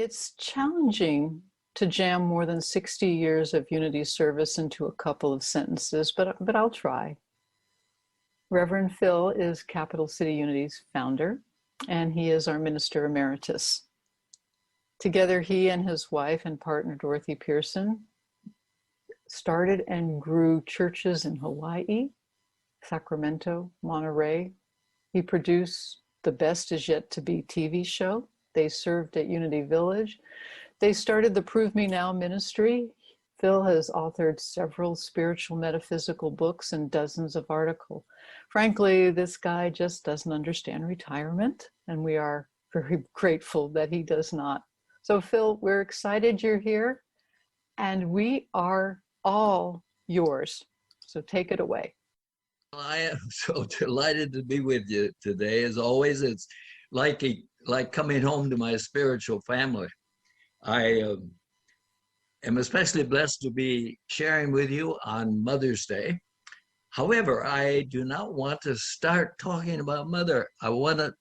It's challenging to jam more than 60 years of Unity service into a couple of sentences, but I'll try. Reverend Phil is Capital City Unity's founder, and he is our minister emeritus. Together, he and his wife and partner, Dorothy Pearson, started and grew churches in Hawaii, Sacramento, Monterey. He produced the Best Is Yet to Be TV show. They served at Unity Village. They started the Prove Me Now ministry. Phil has authored several spiritual metaphysical books and dozens of articles. Frankly, this guy just doesn't understand retirement, and we are very grateful that he does not. So Phil, we're excited you're here, and we are all yours. So take it away. I am so delighted to be with you today. As always, it's like coming home to my spiritual family. I am especially blessed to be sharing with you on Mother's Day. However, I do not want to start talking about Mother. I want to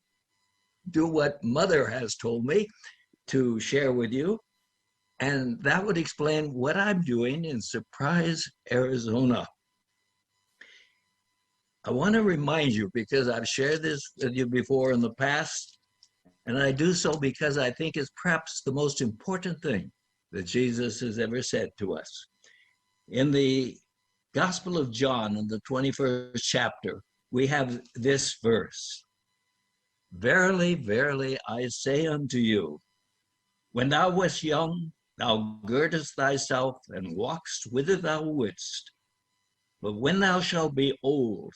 do what Mother has told me to share with you, and that would explain what I'm doing in Surprise, Arizona. I want to remind you, because I've shared this with you before in the past, and I do so because I think it's perhaps the most important thing that Jesus has ever said to us. In the Gospel of John, in the 21st chapter, we have this verse. Verily, verily, I say unto you, when thou wast young, thou girdest thyself and walkest whither thou wouldst. But when thou shalt be old,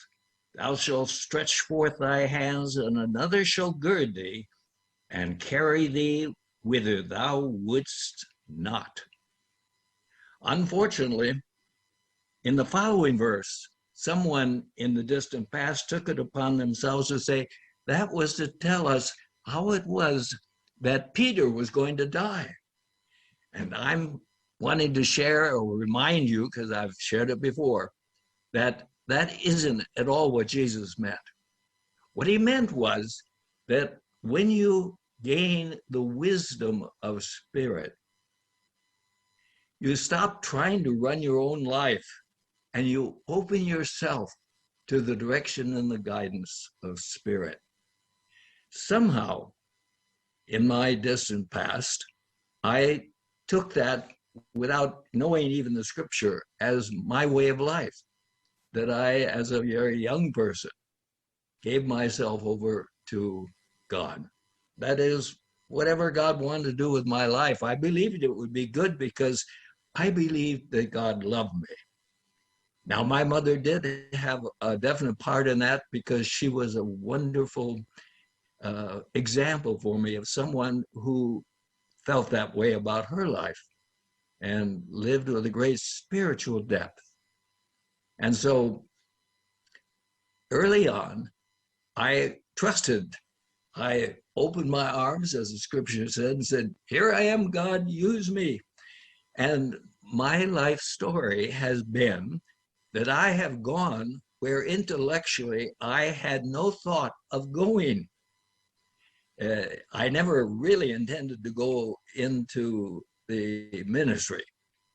thou shalt stretch forth thy hands, and another shall gird thee and carry thee whither thou wouldst not. Unfortunately, in the following verse, someone in the distant past took it upon themselves to say that was to tell us how it was that Peter was going to die. And I'm wanting to share or remind you, because I've shared it before, that that isn't at all what Jesus meant. What he meant was that when you gain the wisdom of spirit, you stop trying to run your own life and you open yourself to the direction and the guidance of spirit. Somehow, in my distant past, I took that without knowing even the scripture as my way of life, that I, as a very young person, gave myself over to God. That is, whatever God wanted to do with my life, I believed it would be good because I believed that God loved me. Now, my mother did have a definite part in that because she was a wonderful example for me of someone who felt that way about her life and lived with a great spiritual depth. And so early on, I trusted. I opened my arms, as the scripture said, and said, here I am, God, use me. And my life story has been that I have gone where intellectually I had no thought of going. I never really intended to go into the ministry.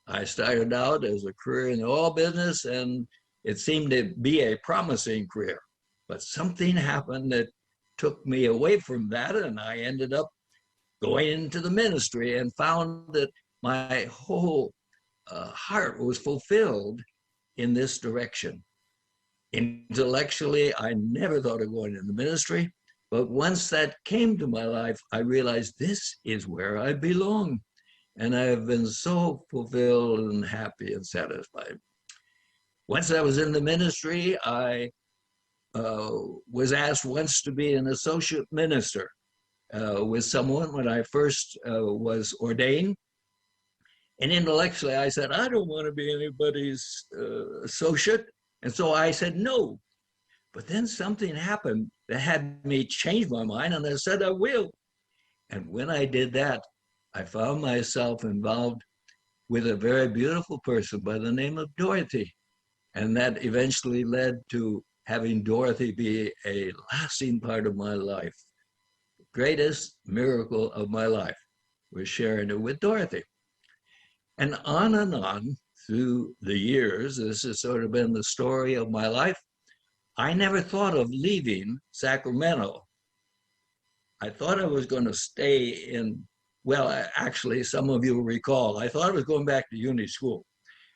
I started out as a career in the oil business, and it seemed to be a promising career. But something happened that took me away from that, and I ended up going into the ministry and found that my whole heart was fulfilled in this direction. Intellectually, I never thought of going into the ministry, but once that came to my life, I realized this is where I belong. And I have been so fulfilled and happy and satisfied. Once I was in the ministry, I was asked once to be an associate minister with someone when I first was ordained. And intellectually, I said, I don't want to be anybody's associate. And so I said no. But then something happened that had me change my mind, and I said, I will. And when I did that, I found myself involved with a very beautiful person by the name of Dorothy. And that eventually led to having Dorothy be a lasting part of my life. Greatest miracle of my life. was sharing it with Dorothy. And on through the years, this has sort of been the story of my life. I never thought of leaving Sacramento. I thought I was going to stay in, well, actually, some of you will recall, I thought I was going back to Unity School.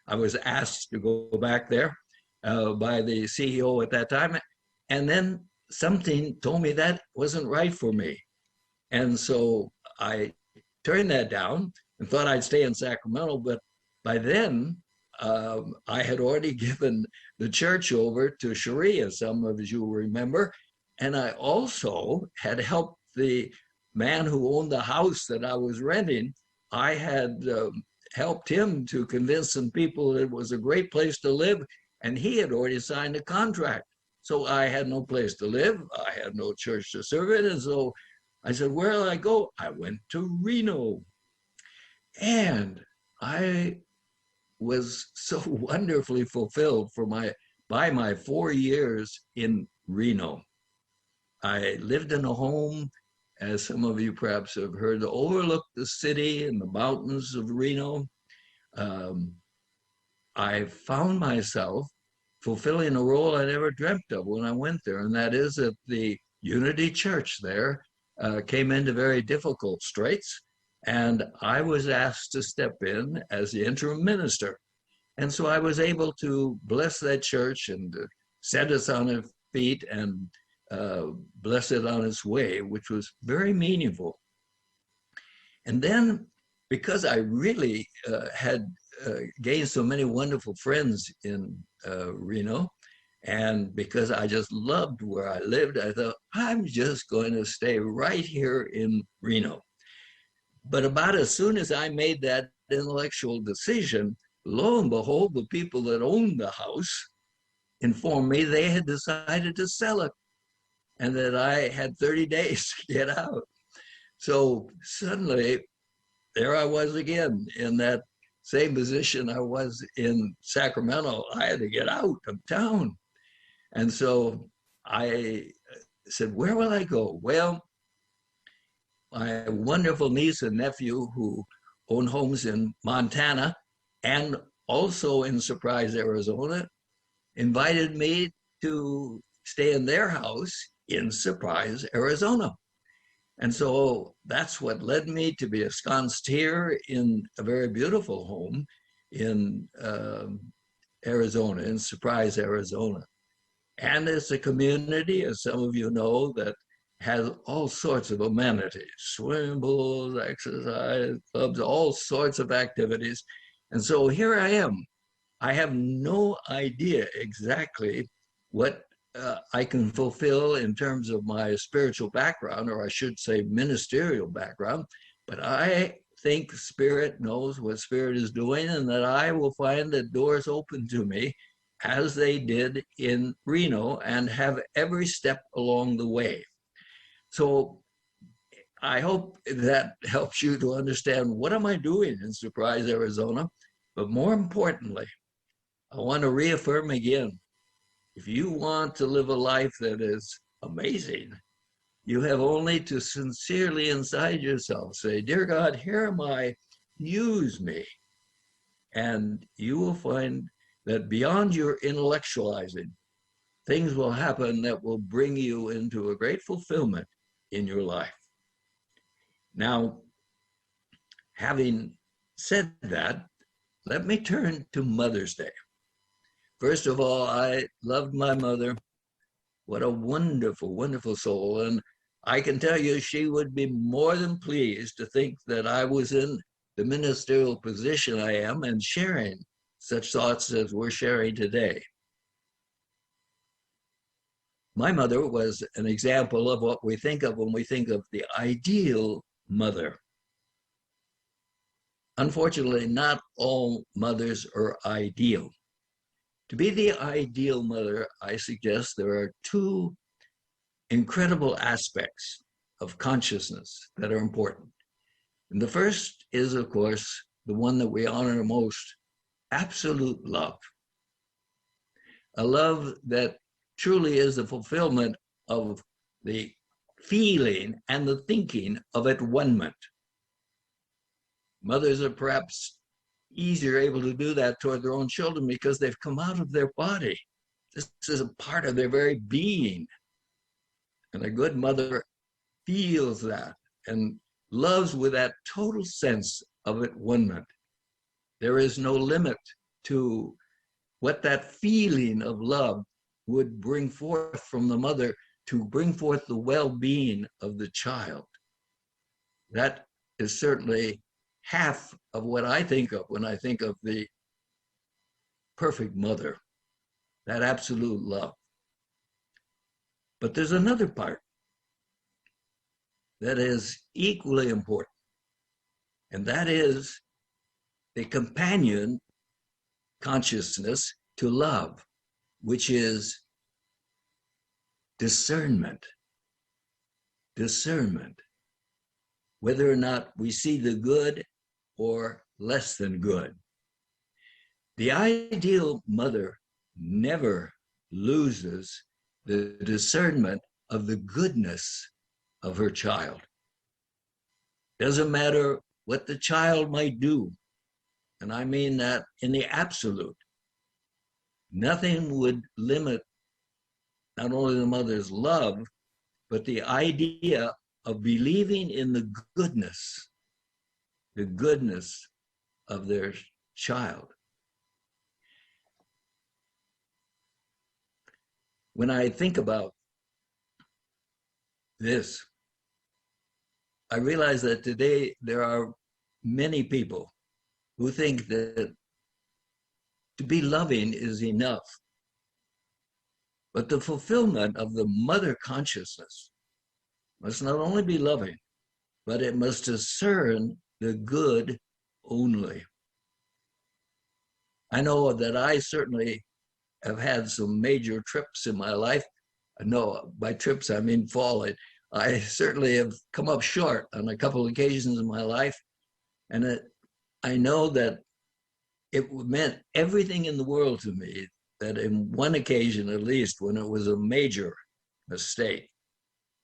I was asked to go back there by the CEO at that time. And then something told me that wasn't right for me. And so I turned that down and thought I'd stay in Sacramento. But by then, I had already given the church over to Cherie, as some of you remember. And I also had helped the man who owned the house that I was renting. I had helped him to convince some people that it was a great place to live, and he had already signed a contract. So I had no place to live. I had no church to serve in. And so I said, where will I go? I went to Reno. And I was so wonderfully fulfilled by my 4 years in Reno. I lived in a home, as some of you perhaps have heard, that overlooked the city and the mountains of Reno. I found myself fulfilling a role I never dreamt of when I went there, and that is that the Unity Church there came into very difficult straits, and I was asked to step in as the interim minister. And so I was able to bless that church and set us on its feet and bless it on its way, which was very meaningful. And then, because I really had gained so many wonderful friends in Reno, and because I just loved where I lived, I thought, I'm just going to stay right here in Reno. But about as soon as I made that intellectual decision, lo and behold, the people that owned the house informed me they had decided to sell it and that I had 30 days to get out. So suddenly, there I was again in that same position I was in Sacramento. I had to get out of town. And so I said, where will I go? Well, my wonderful niece and nephew who own homes in Montana and also in Surprise, Arizona, invited me to stay in their house in Surprise, Arizona. And so that's what led me to be ensconced here in a very beautiful home in Arizona, in Surprise, Arizona. And it's a community, as some of you know, that has all sorts of amenities, swimming pools, exercise clubs, all sorts of activities. And so here I am. I have no idea exactly what I can fulfill in terms of my spiritual background, or I should say ministerial background, but I think Spirit knows what Spirit is doing and that I will find the doors open to me as they did in Reno and have every step along the way. So I hope that helps you to understand what am I doing in Surprise, Arizona, but more importantly, I want to reaffirm again, if you want to live a life that is amazing, you have only to sincerely inside yourself say, dear God, here am I, use me. And you will find that beyond your intellectualizing, things will happen that will bring you into a great fulfillment in your life. Now, having said that, let me turn to Mother's Day. First of all, I loved my mother. What a wonderful, wonderful soul. And I can tell you, she would be more than pleased to think that I was in the ministerial position I am and sharing such thoughts as we're sharing today. My mother was an example of what we think of when we think of the ideal mother. Unfortunately, not all mothers are ideal. To be the ideal mother, I suggest there are two incredible aspects of consciousness that are important. And the first is, of course, the one that we honor most, absolute love. A love that truly is the fulfillment of the feeling and the thinking of at-one-ment. Mothers are perhaps easier able to do that toward their own children because they've come out of their body. This is a part of their very being. And a good mother feels that and loves with that total sense of at one-ment. There is no limit to what that feeling of love would bring forth from the mother to bring forth the well-being of the child. That is certainly half of what I think of when I think of the perfect mother, that absolute love. But there's another part that is equally important, and that is the companion consciousness to love, which is discernment. Discernment. Whether or not we see the good or less than good. The ideal mother never loses the discernment of the goodness of her child. Doesn't matter what the child might do, and I mean that in the absolute. Nothing would limit not only the mother's love, but the idea of believing in the goodness of their child. When I think about this, I realize that today there are many people who think that to be loving is enough. But the fulfillment of the mother consciousness must not only be loving, but it must discern the good only. I know that I certainly have had some major trips in my life. No, by trips I mean falling. I certainly have come up short on a couple of occasions in my life, and I know that it meant everything in the world to me that in one occasion, at least, when it was a major mistake,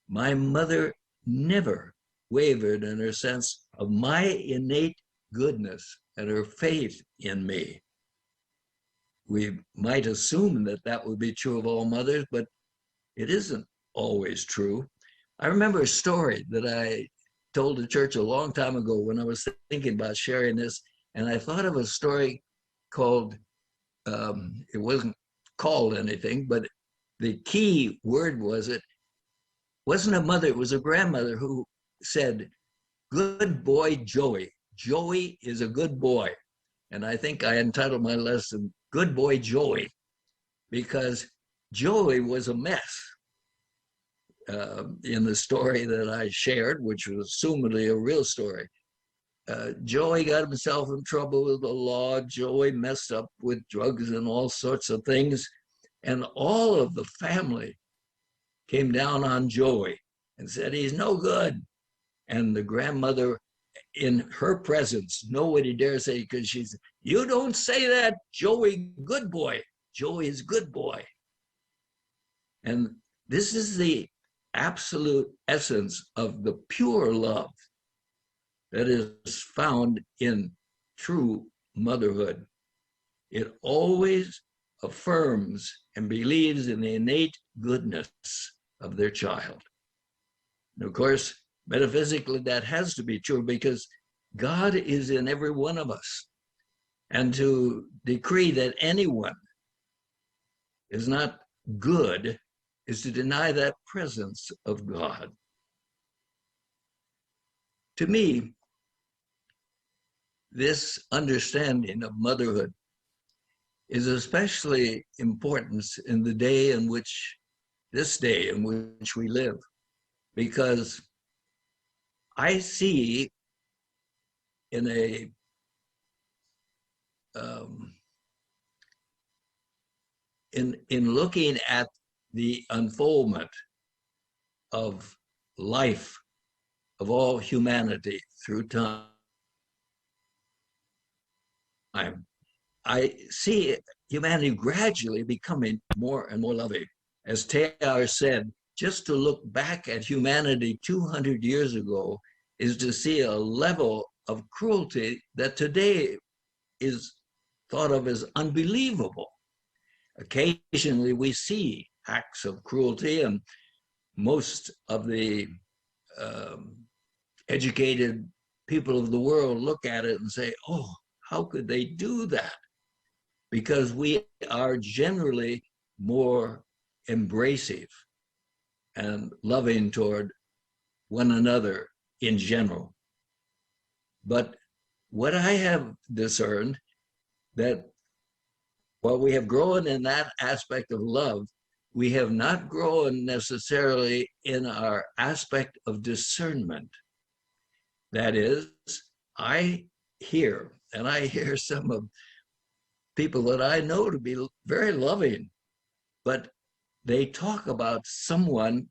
my mother never wavered in her sense of my innate goodness and her faith in me. We might assume that that would be true of all mothers, but it isn't always true. I remember a story that I told the church a long time ago when I was thinking about sharing this, and I thought of a story called, it wasn't called anything, but the key word was it wasn't a mother, it was a grandmother who said, "Good boy, Joey. Joey is a good boy." And I think I entitled my lesson, "Good Boy, Joey," because Joey was a mess. In the story that I shared, which was assumedly a real story, Joey got himself in trouble with the law. Joey messed up with drugs and all sorts of things. And all of the family came down on Joey and said, "He's no good." And the grandmother, in her presence, nobody dare say, because she's, "You don't say that, Joey, good boy. Joey is good boy." And this is the absolute essence of the pure love that is found in true motherhood. It always affirms and believes in the innate goodness of their child. And of course, metaphysically, that has to be true because God is in every one of us. And to decree that anyone is not good is to deny that presence of God. To me, this understanding of motherhood is especially important in the day in which, this day in which we live, because I see in a in looking at the unfoldment of life of all humanity through time, I see humanity gradually becoming more and more loving. As Teilhard said, just to look back at humanity 200 years ago is to see a level of cruelty that today is thought of as unbelievable. Occasionally we see acts of cruelty, and most of the um, educated people of the world look at it and say, oh, how could they do that? Because we are generally more embracive and loving toward one another in general. But what I have discerned, that while we have grown in that aspect of love, we have not grown necessarily in our aspect of discernment. That is, I hear, and I hear some of people that I know to be very loving, but they talk about someone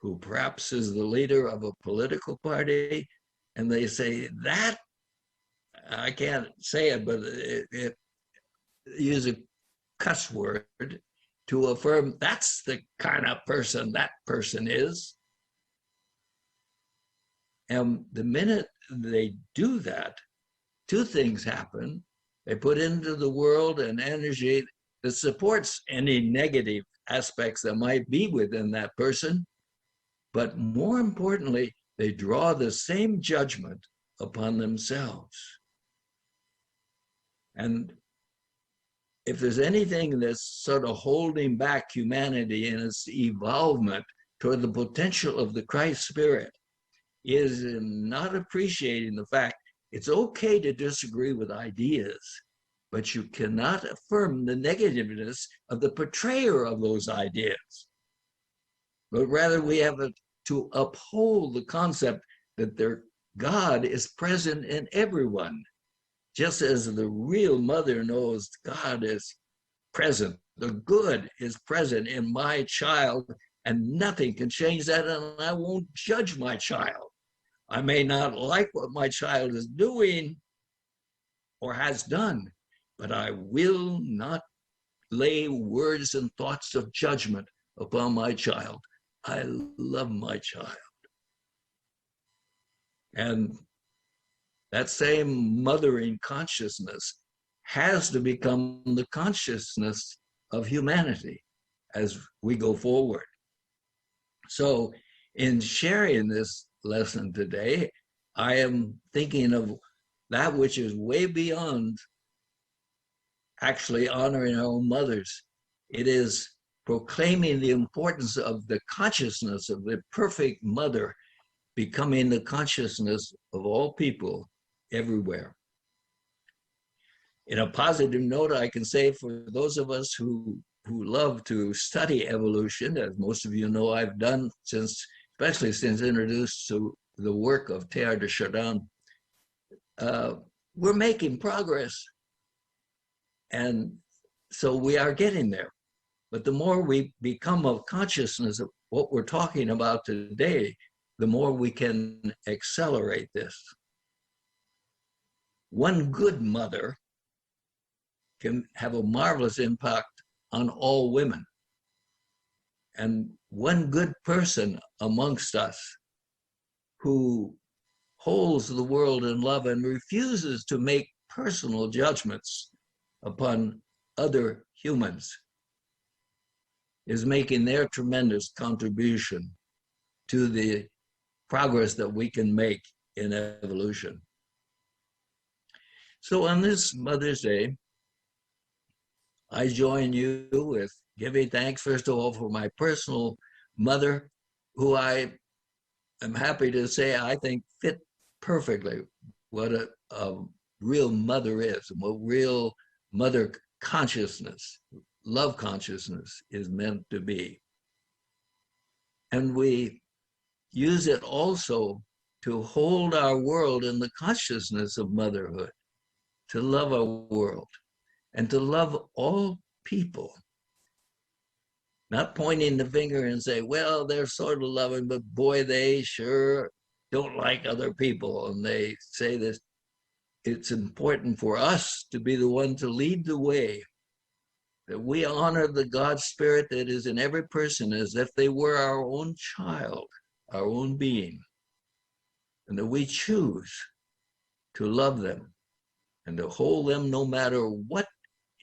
who perhaps is the leader of a political party, and they say that, I can't say it, but it use a cuss word to affirm that's the kind of person that person is. And the minute they do that, two things happen. They put into the world an energy that supports any negative aspects that might be within that person. But more importantly, they draw the same judgment upon themselves. And if there's anything that's sort of holding back humanity in its evolvement toward the potential of the Christ Spirit, is in not appreciating the fact it's okay to disagree with ideas, but you cannot affirm the negativeness of the portrayer of those ideas. But rather we have to uphold the concept that their God is present in everyone. Just as the real mother knows God is present, the good is present in my child, and nothing can change that, and I won't judge my child. I may not like what my child is doing or has done, but I will not lay words and thoughts of judgment upon my child. I love my child. And that same mothering consciousness has to become the consciousness of humanity as we go forward. So in sharing this lesson today, I am thinking of that which is way beyond actually honoring our own mothers. It is proclaiming the importance of the consciousness of the perfect mother becoming the consciousness of all people everywhere. In a positive note, I can say for those of us who love to study evolution, as most of you know I've done since, especially since introduced to the work of Teilhard de Chardin, we're making progress. And so we are getting there. But the more we become of consciousness of what we're talking about today, the more we can accelerate this. One good mother can have a marvelous impact on all women. And one good person amongst us who holds the world in love and refuses to make personal judgments upon other humans is making their tremendous contribution to the progress that we can make in evolution. So on this Mother's Day, I join you with giving thanks, first of all, for my personal mother, who I am happy to say I think fit perfectly what a real mother is, and what real mother consciousness, love consciousness is meant to be. And we use it also to hold our world in the consciousness of motherhood, to love our world, and to love all people. Not pointing the finger and say, well, they're sort of loving, but boy, they sure don't like other people. And they say this. It's important for us to be the one to lead the way, that we honor the God spirit that is in every person as if they were our own child, our own being, and that we choose to love them and to hold them no matter what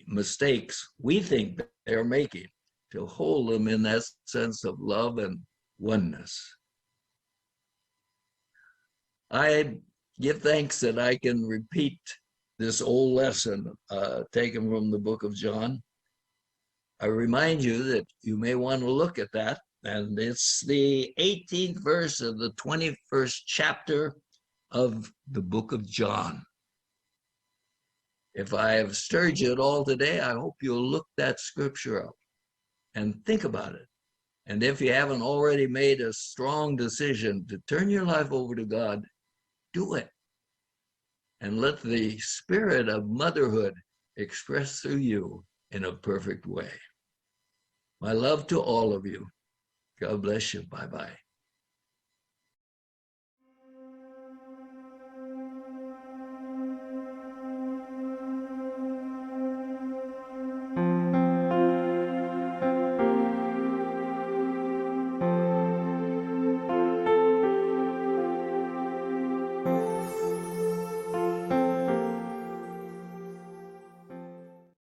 mistakes we think they're making, to hold them in that sense of love and oneness. I give thanks that I can repeat this old lesson taken from the book of John. I remind you that you may want to look at that, and it's the 18th verse of the 21st chapter of the book of John. If I have stirred you at all today, I hope you'll look that scripture up and think about it. And if you haven't already made a strong decision to turn your life over to God, do it. And let the spirit of motherhood express through you in a perfect way. My love to all of you. God bless you. Bye-bye.